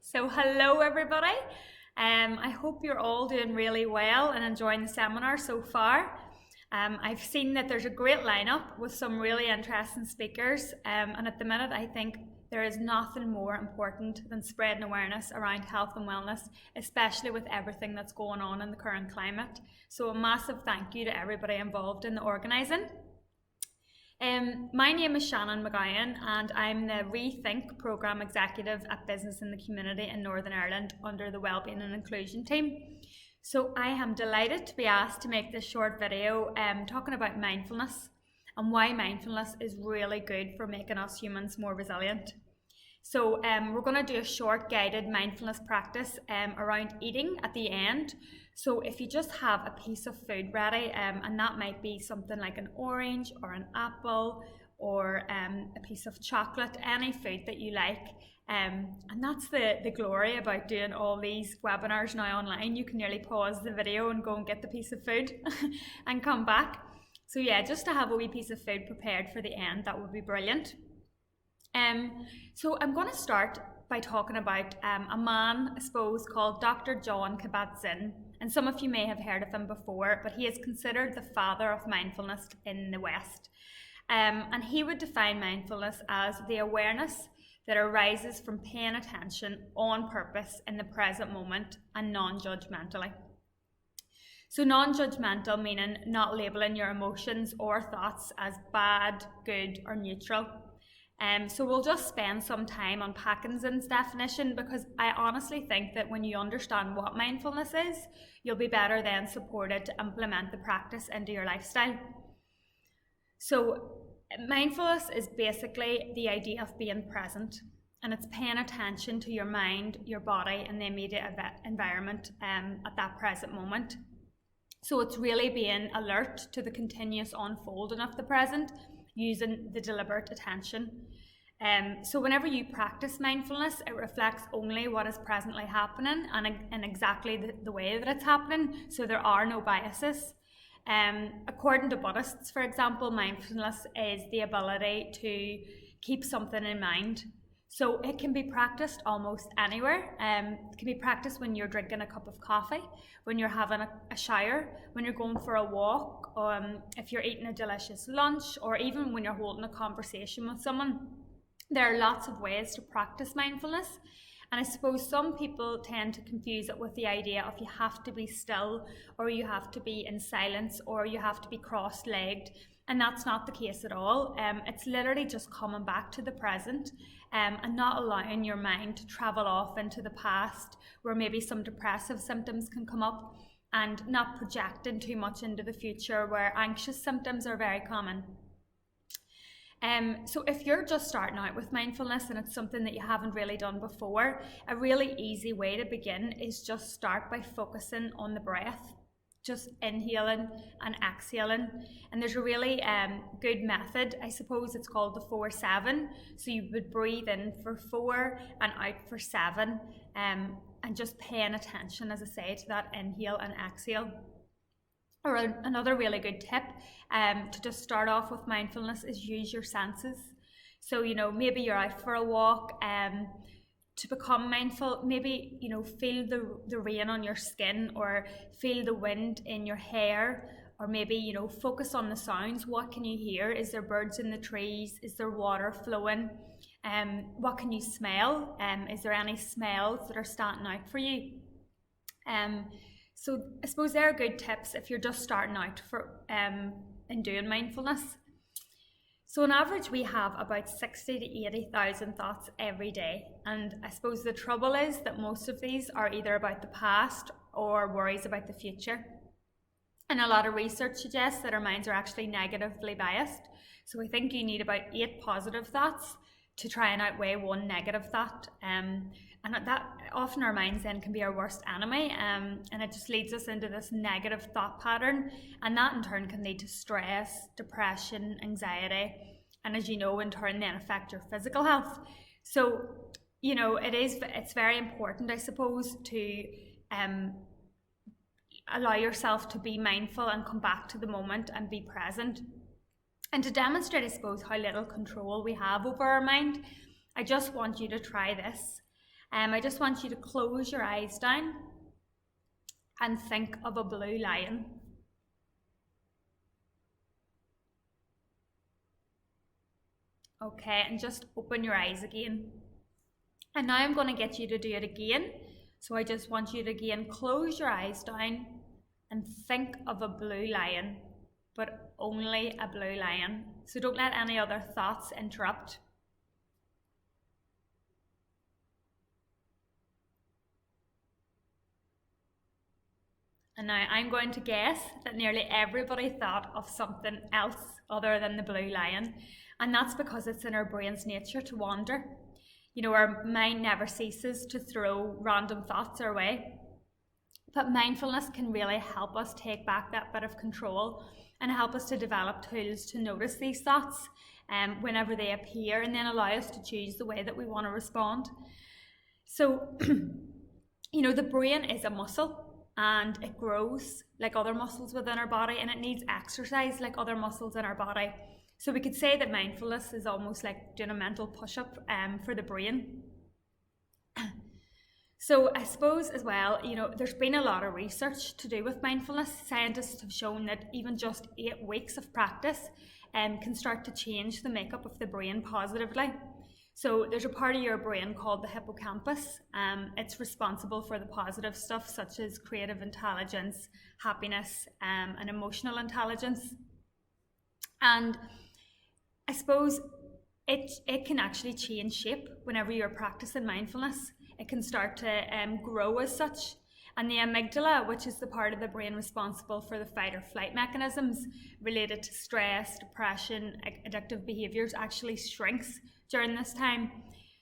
So, hello everybody. I hope you're all doing really well and enjoying the seminar so far. I've seen that there's a great lineup with some really interesting speakers, and at the minute, I think there is nothing more important than spreading awareness around health and wellness, especially with everything that's going on in the current climate. So, a massive thank you to everybody involved in the organising. My name is Shannon McGowan and I'm the Rethink Programme Executive at Business in the Community in Northern Ireland under the Wellbeing and Inclusion team. So I am delighted to be asked to make this short video talking about mindfulness and why mindfulness is really good for making us humans more resilient. So we're going to do a short guided mindfulness practice around eating at the end. So if you just have a piece of food ready, and that might be something like an orange or an apple or a piece of chocolate, any food that you like. And that's the glory about doing all these webinars now online. You can nearly pause the video and go and get the piece of food and come back. So yeah, just to have a wee piece of food prepared for the end, that would be brilliant. So I'm going to start by talking about a man, I suppose, called Dr. Jon Kabat-Zinn. And some of you may have heard of him before, but he is considered the father of mindfulness in the West. And he would define mindfulness as the awareness that arises from paying attention on purpose in the present moment and non-judgmentally. So non-judgmental meaning not labelling your emotions or thoughts as bad, good or neutral. So we'll just spend some time unpacking Zinn's definition because I honestly think that when you understand what mindfulness is, you'll be better then supported to implement the practice into your lifestyle. So mindfulness is basically the idea of being present, and it's paying attention to your mind, your body and the immediate environment at that present moment. So it's really being alert to the continuous unfolding of the present using the deliberate attention. So whenever you practice mindfulness, it reflects only what is presently happening and exactly the way that it's happening, so there are no biases. According to Buddhists, for example, mindfulness is the ability to keep something in mind. So it can be practiced almost anywhere. It can be practiced when you're drinking a cup of coffee, when you're having a shower, when you're going for a walk, if you're eating a delicious lunch, or even when you're holding a conversation with someone. There are lots of ways to practice mindfulness. And I suppose some people tend to confuse it with the idea of you have to be still, or you have to be in silence, or you have to be cross-legged. And that's not the case at all. It's literally just coming back to the present and not allowing your mind to travel off into the past where maybe some depressive symptoms can come up, and not projecting too much into the future where anxious symptoms are very common. So if you're just starting out with mindfulness and it's something that you haven't really done before, a really easy way to begin is just start by focusing on the breath. Just inhaling and exhaling, and there's a really good method. I suppose it's called the 4-7. So you would breathe in for 4 and out for 7, and just paying attention, as I say, to that inhale and exhale. Or another really good tip to just start off with mindfulness is use your senses. So maybe you're out for a walk. To become mindful, maybe feel the rain on your skin, or feel the wind in your hair, or maybe focus on the sounds. What can you hear? Is there birds in the trees? Is there water flowing? What can you smell? Is there any smells that are standing out for you? So I suppose there are good tips if you're just starting out in doing mindfulness. So on average, we have about 60 to 80,000 thoughts every day. And I suppose the trouble is that most of these are either about the past or worries about the future. And a lot of research suggests that our minds are actually negatively biased. So I think you need about 8 positive thoughts to try and outweigh 1 negative thought. And that often our minds then can be our worst enemy, and it just leads us into this negative thought pattern, and that in turn can lead to stress, depression, anxiety, and as you know, in turn then affect your physical health. So it's very important, I suppose, to allow yourself to be mindful and come back to the moment and be present. And to demonstrate, I suppose, how little control we have over our mind, I just want you to try this. I just want you to close your eyes down and think of a blue lion. Okay, and just open your eyes again. And now I'm going to get you to do it again. So I just want you to again close your eyes down and think of a blue lion, but only a blue lion. So don't let any other thoughts interrupt. And now I'm going to guess that nearly everybody thought of something else other than the blue lion. And that's because it's in our brain's nature to wander. You know, our mind never ceases to throw random thoughts our way. But mindfulness can really help us take back that bit of control and help us to develop tools to notice these thoughts whenever they appear, and then allow us to choose the way that we want to respond. So, you know, the brain is a muscle. And it grows like other muscles within our body, and it needs exercise like other muscles in our body. So we could say that mindfulness is almost like doing a mental push-up for the brain. So I suppose as well, you know, there's been a lot of research to do with mindfulness. Scientists have shown that even just 8 weeks of practice can start to change the makeup of the brain positively. So there's a part of your brain called the hippocampus. It's responsible for the positive stuff such as creative intelligence, happiness, and emotional intelligence. And I suppose it can actually change shape whenever you're practicing mindfulness. It can start to grow as such. And the amygdala, which is the part of the brain responsible for the fight or flight mechanisms related to stress, depression, addictive behaviours, actually shrinks during this time.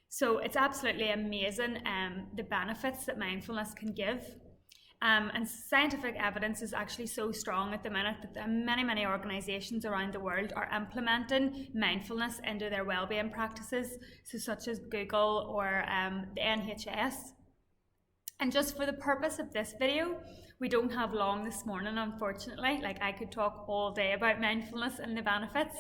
So it's absolutely amazing the benefits that mindfulness can give. And scientific evidence is actually so strong at the minute that many organisations around the world are implementing mindfulness into their wellbeing practices, so such as Google or the NHS. And just for the purpose of this video, we don't have long this morning, unfortunately. Like, I could talk all day about mindfulness and the benefits.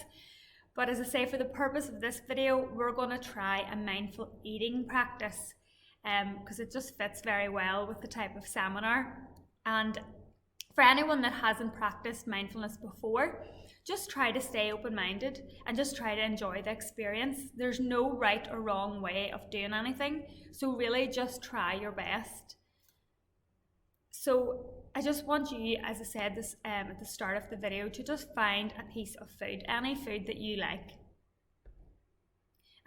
But as I say, for the purpose of this video, we're going to try a mindful eating practice because it just fits very well with the type of seminar. And for anyone that hasn't practiced mindfulness before, just try to stay open-minded and just try to enjoy the experience. There's no right or wrong way of doing anything, so really just try your best. So I just want you, as I said this at the start of the video, to just find a piece of food, any food that you like.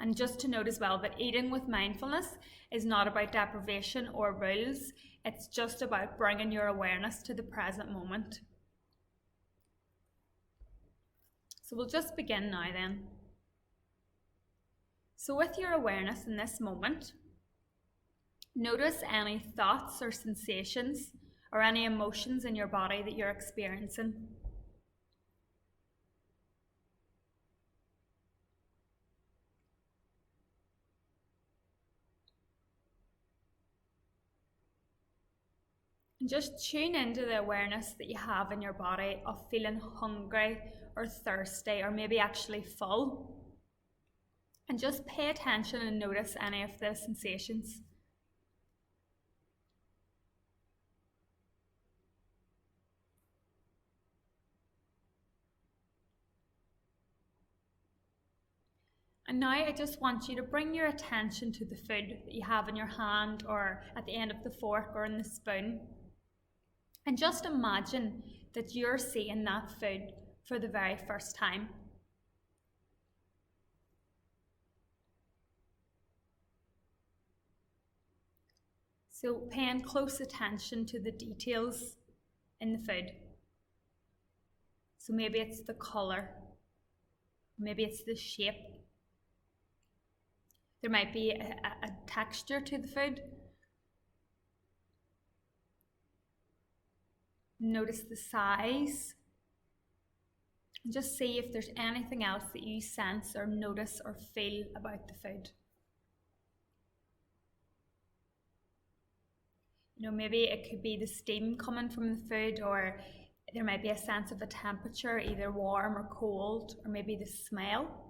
And just to note as well that eating with mindfulness is not about deprivation or rules, it's just about bringing your awareness to the present moment. So we'll just begin now then. So with your awareness in this moment, notice any thoughts or sensations or any emotions in your body that you're experiencing. And just tune into the awareness that you have in your body of feeling hungry or thirsty or maybe actually full. And just pay attention and notice any of the sensations. And now I just want you to bring your attention to the food that you have in your hand or at the end of the fork or in the spoon. And just imagine that you're seeing that food for the very first time. So paying close attention to the details in the food. So maybe it's the colour, maybe it's the shape. There might be a texture to the food. Notice the size. And just see if there's anything else that you sense or notice or feel about the food. You know, maybe it could be the steam coming from the food, or there might be a sense of a temperature, either warm or cold, or maybe the smell.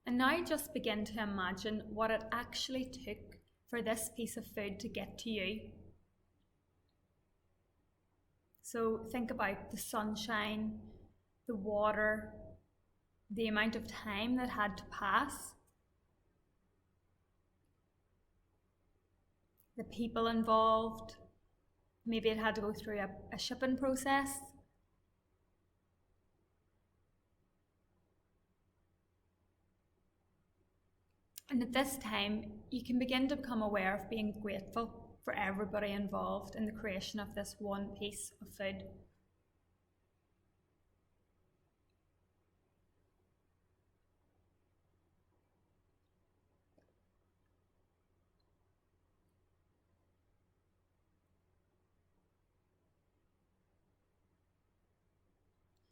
And now just begin to imagine what it actually took for this piece of food to get to you. So think about the sunshine, the water, the amount of time that had to pass, the people involved. Maybe it had to go through a shipping process. And at this time, you can begin to become aware of being grateful for everybody involved in the creation of this one piece of food.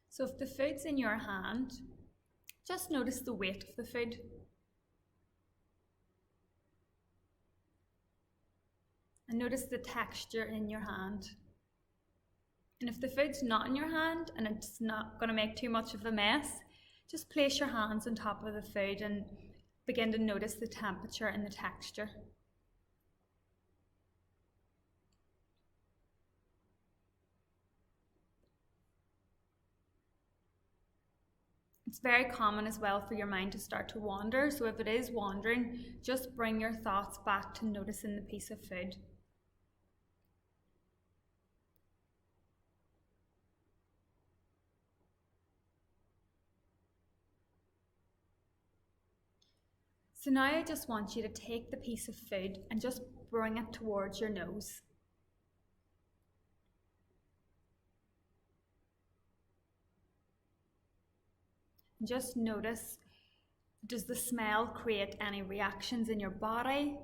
So if the food's in your hand, just notice the weight of the food. And notice the texture in your hand. And if the food's not in your hand and it's not going to make too much of a mess, just place your hands on top of the food and begin to notice the temperature and the texture. It's very common as well for your mind to start to wander, so if it is wandering, just bring your thoughts back to noticing the piece of food. So now I just want you to take the piece of food and just bring it towards your nose. And just notice, does the smell create any reactions in your body?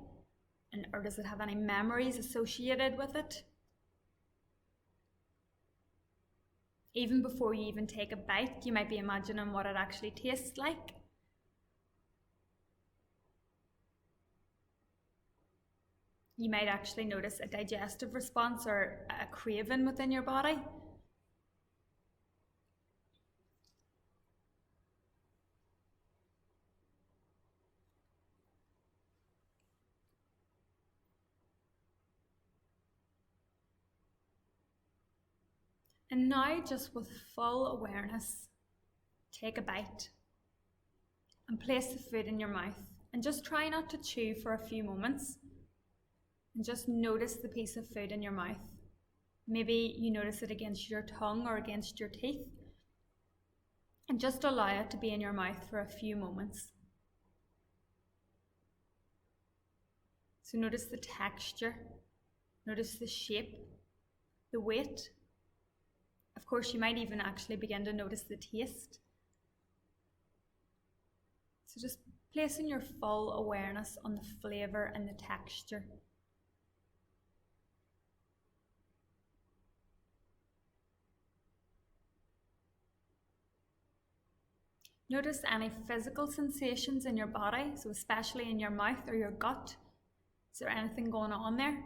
Or does it have any memories associated with it? Even before you even take a bite, you might be imagining what it actually tastes like. You might actually notice a digestive response or a craving within your body. And now, just with full awareness, take a bite and place the food in your mouth. And just try not to chew for a few moments. And just notice the piece of food in your mouth. Maybe you notice it against your tongue or against your teeth. And just allow it to be in your mouth for a few moments. So notice the texture, notice the shape, the weight. Of course, you might even actually begin to notice the taste. So just placing your full awareness on the flavour and the texture. Notice any physical sensations in your body, so especially in your mouth or your gut. Is there anything going on there?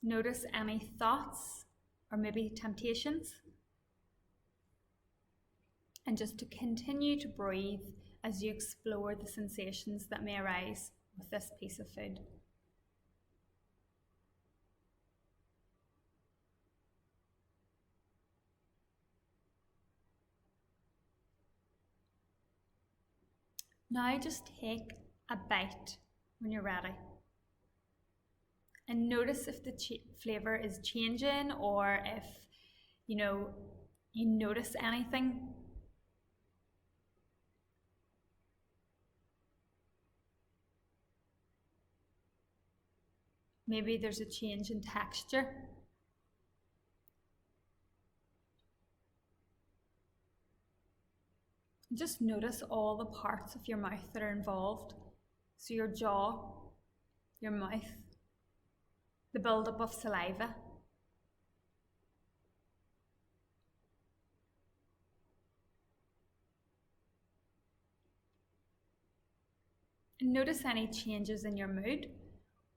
Notice any thoughts or maybe temptations. And just to continue to breathe as you explore the sensations that may arise with this piece of food. Now just take a bite when you're ready. And notice if the flavour is changing or if, you notice anything. Maybe there's a change in texture. Just notice all the parts of your mouth that are involved. So your jaw, your mouth, the buildup of saliva. And notice any changes in your mood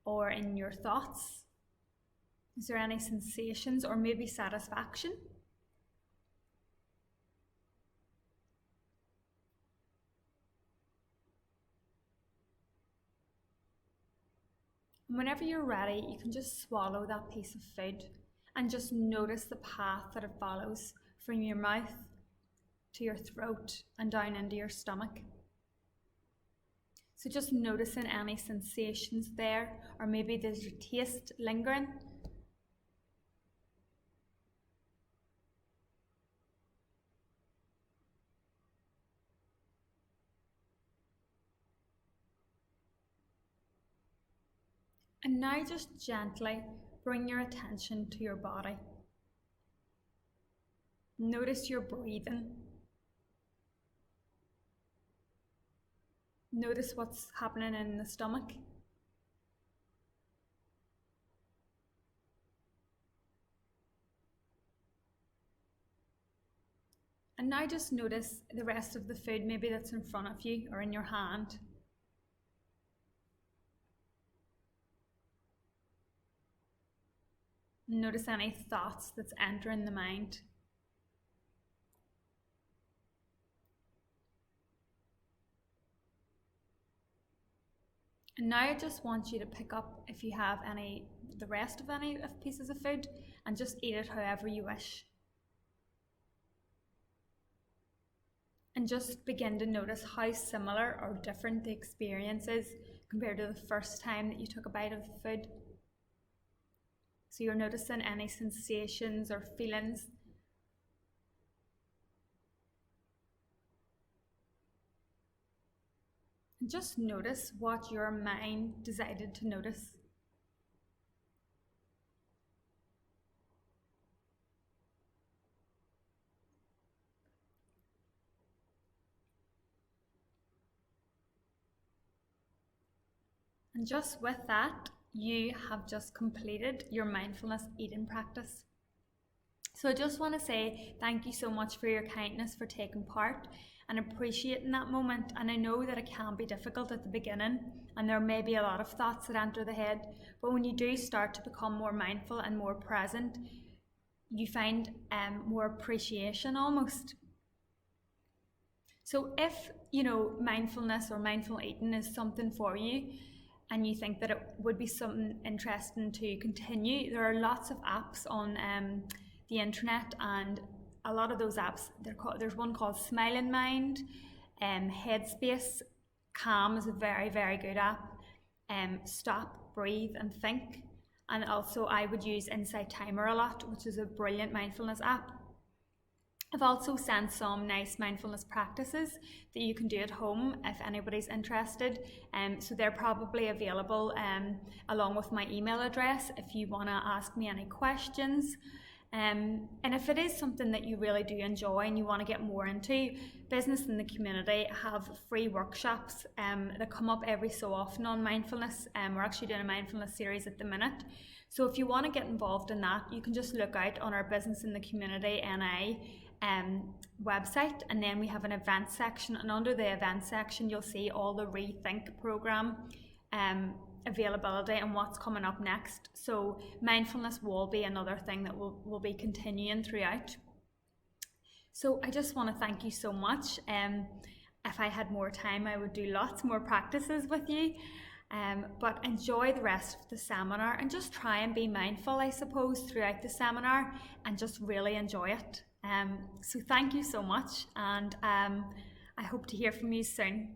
or in your thoughts. Is there any sensations or maybe satisfaction? And whenever you're ready, you can just swallow that piece of food and just notice the path that it follows from your mouth to your throat and down into your stomach. So just noticing any sensations there, or maybe there's your taste lingering. And now just gently bring your attention to your body. Notice your breathing. Notice what's happening in the stomach. And now just notice the rest of the food, maybe that's in front of you or in your hand. Notice any thoughts that's entering the mind. And now I just want you to pick up, if you have the rest of any pieces of food, and just eat it however you wish. And just begin to notice how similar or different the experience is compared to the first time that you took a bite of the food. So you're noticing any sensations or feelings. And just notice what your mind decided to notice. And just with that, you have just completed your mindfulness eating practice. So I just want to say thank you so much for your kindness, for taking part and appreciating that moment. And I know that it can be difficult at the beginning, and there may be a lot of thoughts that enter the head, but when you do start to become more mindful and more present, you find more appreciation almost. So if mindfulness or mindful eating is something for you, and you think that it would be something interesting to continue, there are lots of apps on the internet, and a lot of those apps, there's one called Smiling Mind, Headspace, Calm is a very, very good app, Stop, Breathe and Think, and also I would use Insight Timer a lot, which is a brilliant mindfulness app. I've also sent some nice mindfulness practices that you can do at home if anybody's interested. So they're probably available along with my email address if you want to ask me any questions. And if it is something that you really do enjoy and you want to get more into, Business in the Community have free workshops that come up every so often on mindfulness. We're actually doing a mindfulness series at the minute. So if you want to get involved in that, you can just look out on our Business in the Community NI website, and then we have an event section, and under the event section you'll see all the Rethink program availability and what's coming up next. So mindfulness will be another thing that will be continuing throughout. So I just want to thank you so much. If I had more time, I would do lots more practices with you. But enjoy the rest of the seminar and just try and be mindful, I suppose, throughout the seminar, and just really enjoy it. So thank you so much, and I hope to hear from you soon.